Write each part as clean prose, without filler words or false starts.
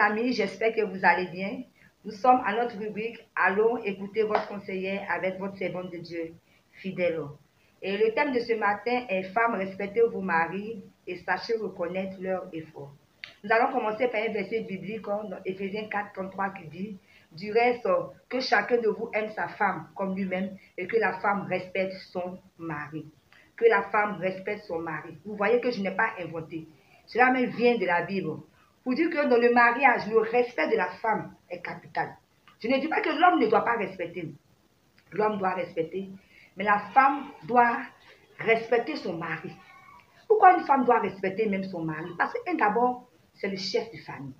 amis, j'espère que vous allez bien. Nous sommes à notre rubrique Allons écouter votre conseiller avec votre servante de Dieu, fidèle. Et le thème de ce matin est Femmes, respectez vos maris et sachez reconnaître leurs efforts. Nous allons commencer par un verset biblique dans Éphésiens 4, 33 qui dit du reste, que chacun de vous aime sa femme comme lui-même et que la femme respecte son mari. Que la femme respecte son mari. Vous voyez que je n'ai pas inventé. Cela même vient de la Bible. Pour dire que dans le mariage, le respect de la femme est capital. Je ne dis pas que l'homme ne doit pas respecter. L'homme doit respecter, mais la femme doit respecter son mari. Pourquoi une femme doit respecter même son mari? Parce que d'abord, c'est le chef de famille.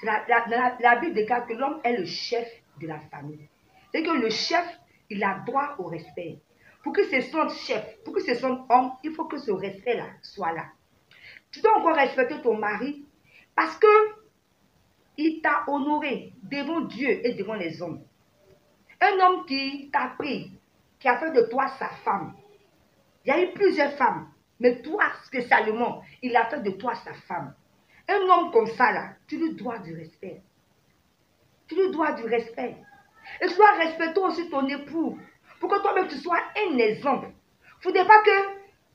La Bible déclare que l'homme est le chef de la famille. C'est que le chef, il a droit au respect. Pour que ce soit chef, pour que ce soit homme, il faut que ce respect-là soit là. Tu dois encore respecter ton mari parce que il t'a honoré devant Dieu et devant les hommes. Un homme qui t'a pris, qui a fait de toi sa femme. Il y a eu plusieurs femmes, mais toi spécialement, il a fait de toi sa femme. Un homme comme ça, là, tu lui dois du respect. Tu lui dois du respect. Et tu dois respecter aussi ton époux. Pour que toi-même, tu sois un exemple. Il ne faudrait pas que,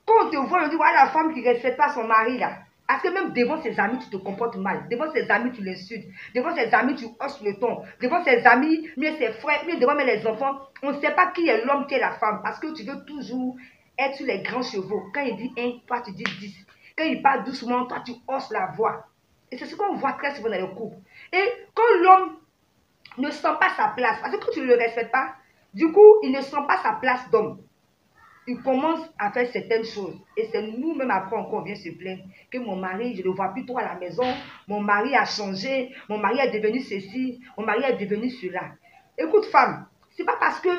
quand on te voit, on dit, voilà la femme qui ne respecte pas son mari, là. Parce que même devant ses amis, tu te comportes mal. Devant ses amis, tu l'insultes. Devant ses amis, tu hausses le ton. Devant ses amis, mieux ses frères, mieux devant même les enfants. On ne sait pas qui est l'homme, qui est la femme. Parce que tu veux toujours être sur les grands chevaux. Quand il dit 1, toi, tu dis 10. Quand il parle doucement, toi, tu hausses la voix. Et c'est ce qu'on voit très souvent dans le couple. Et quand l'homme ne sent pas sa place, parce que quand tu ne le respectes pas, du coup, il ne sent pas sa place d'homme. Il commence à faire certaines choses. Et c'est nous-mêmes après encore on vient se plaindre que mon mari, je ne le vois plus trop à la maison, mon mari a changé, mon mari est devenu ceci, mon mari est devenu cela. Écoute femme, c'est pas parce que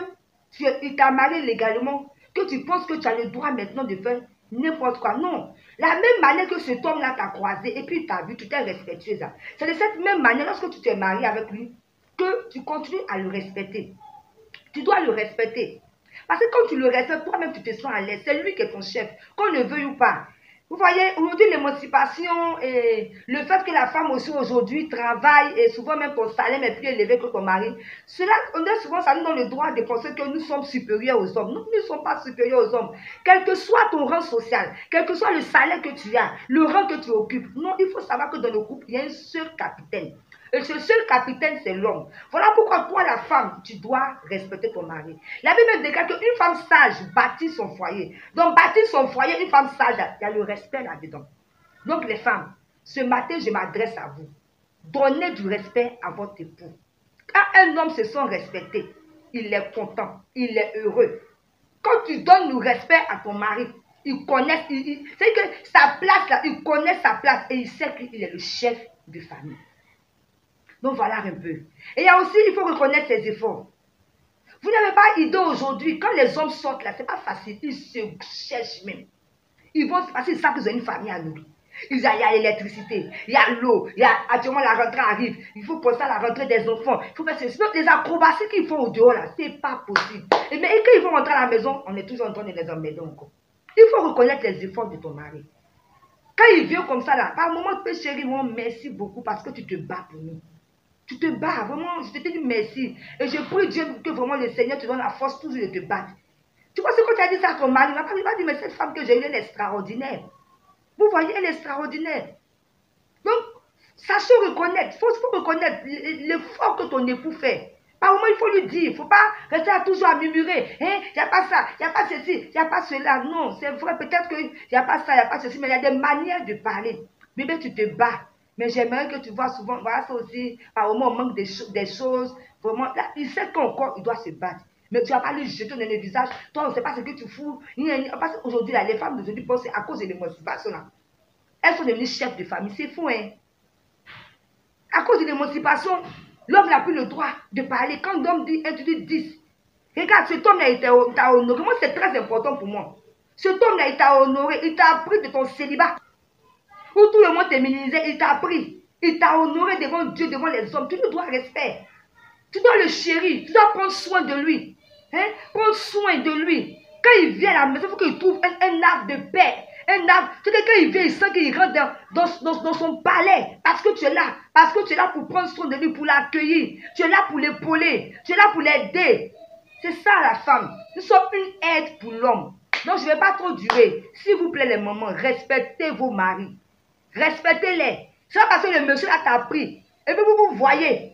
il t'a marié légalement que tu penses que tu as le droit maintenant de faire n'importe quoi. Non. La même manière que cet homme-là t'a croisé et puis il t'a vu, tu t'es respectueuse. C'est de cette même manière, lorsque tu t'es marié avec lui, que tu continues à le respecter. Tu dois le respecter. Parce que quand tu le respectes, toi-même, tu te sens à l'aise. C'est lui qui est ton chef, qu'on le veuille ou pas. Vous voyez, aujourd'hui, l'émancipation et le fait que la femme aussi aujourd'hui travaille et souvent même ton salaire est plus élevé que ton mari, cela, on est souvent, ça nous donne le droit de penser que nous sommes supérieurs aux hommes. Nous ne sommes pas supérieurs aux hommes. Quel que soit ton rang social, quel que soit le salaire que tu as, le rang que tu occupes, non, il faut savoir que dans le couple, il y a un seul capitaine. Et ce seul capitaine, c'est l'homme. Voilà pourquoi toi, la femme, tu dois respecter ton mari. La Bible déclare qu'une femme sage bâtit son foyer. Donc, bâtir son foyer, une femme sage, il y a le respect là-dedans. Donc, les femmes, ce matin, je m'adresse à vous. Donnez du respect à votre époux. Quand un homme se sent respecté, il est content, il est heureux. Quand tu donnes du respect à ton mari, il connaît, c'est que sa place là, il connaît sa place et il sait qu'il est le chef de famille. Donc voilà un peu. Et il y a aussi, il faut reconnaître ses efforts. Vous n'avez pas idée aujourd'hui, quand les hommes sortent là, c'est pas facile, ils se cherchent même. Ils vont, parce qu'ils savent qu'ils ont une famille à nourrir. Il y a l'électricité, il y a l'eau, il y a actuellement la rentrée arrive, il faut penser à la rentrée des enfants, il faut faire ceci. Les acrobaties qu'ils font au dehors là, c'est pas possible. Et mais quand ils vont rentrer à la maison, on est toujours en train de les emmerder encore. Il faut reconnaître les efforts de ton mari. Quand il vient comme ça là, par moment, tu peux chérir, moi, merci beaucoup parce que tu te bats pour nous. Tu te bats, vraiment, je te dis merci. Et je prie Dieu que vraiment le Seigneur te donne la force toujours de te battre. Tu vois ce que tu as dit ça à ton mari, il va dire, mais cette femme que j'ai eue, elle est extraordinaire. Vous voyez, elle est extraordinaire. Donc, sachez reconnaître, il faut reconnaître l'effort que ton époux fait. Par moment, il faut lui dire, il ne faut pas rester à toujours à murmurer. Hein? Il n'y a pas ça, il n'y a pas ceci, il n'y a pas cela. Non, c'est vrai, peut-être qu'il n'y a pas ça, il n'y a pas ceci, mais il y a des manières de parler. Mais bien, tu te bats. Mais j'aimerais que tu vois souvent, voilà ça aussi, par moment on manque des choses, vraiment, là, il sait qu'encore il doit se battre. Mais tu n'as pas lui jeter dans le visage, toi on ne sait pas ce que tu fous. Parce qu'aujourd'hui, les femmes d'aujourd'hui pensent à cause de l'émancipation là. Elles sont devenues chefs de famille, c'est fou hein. À cause de l'émancipation, l'homme n'a plus le droit de parler. Quand l'homme dit 1, tu dis 10. Regarde, cet homme là, il t'a honoré. Moi, c'est très important pour moi. Cet homme là, il t'a honoré, il t'a appris de ton célibat. Où tout le monde t'est minimisé, il t'a appris. Il t'a honoré devant Dieu, devant les hommes. Tu lui dois respect. Tu dois le chérir. Tu dois prendre soin de lui. Hein? Prendre soin de lui. Quand il vient à la maison, il faut qu'il trouve un arbre de paix. Un arbre, c'est quelqu'un, il vient, il sent qu'il rentre dans son palais. Parce que tu es là. Parce que tu es là pour prendre soin de lui, pour l'accueillir. Tu es là pour l'épauler. Tu es là pour l'aider. C'est ça la femme. Nous sommes une aide pour l'homme. Donc je ne vais pas trop durer. S'il vous plaît les mamans, respectez vos maris. Respectez-les. C'est pas parce que le monsieur là t'a pris. Et puis vous voyez.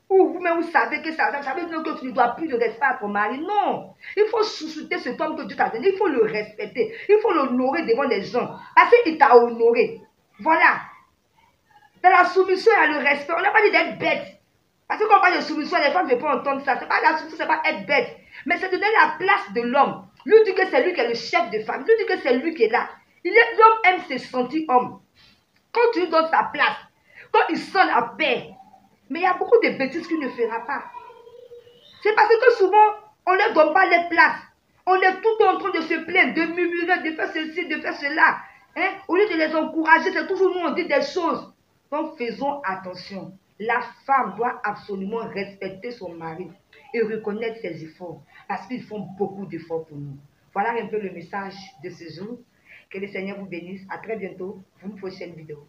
Ou vous-même vous savez que ça veut dire que tu ne dois plus de respect à ton mari. Non. Il faut chouchouter cet homme que Dieu t'a donné. Il faut le respecter. Il faut l'honorer devant les gens. Parce qu'il t'a honoré. Voilà. Dans la soumission, il y a le respect. On n'a pas dit d'être bête. Parce que quand on parle de soumission, les femmes ne veulent pas entendre ça. C'est pas la soumission, c'est pas être bête. Mais c'est donner la place de l'homme. Lui dit que c'est lui qui est le chef de femme. Lui dit que c'est lui qui est là. L'homme aime se sentir homme. Quand tu lui donnes sa place, quand il sent la paix. Mais il y a beaucoup de bêtises qu'il ne fera pas. C'est parce que souvent, on ne leur donne pas les places. On est tout en train de se plaindre, de murmurer, de faire ceci, de faire cela. Hein? Au lieu de les encourager, c'est toujours nous, on dit des choses. Donc faisons attention. La femme doit absolument respecter son mari et reconnaître ses efforts. Parce qu'ils font beaucoup d'efforts pour nous. Voilà un peu le message de ce jour. Que le Seigneur vous bénisse. À très bientôt pour une prochaine vidéo.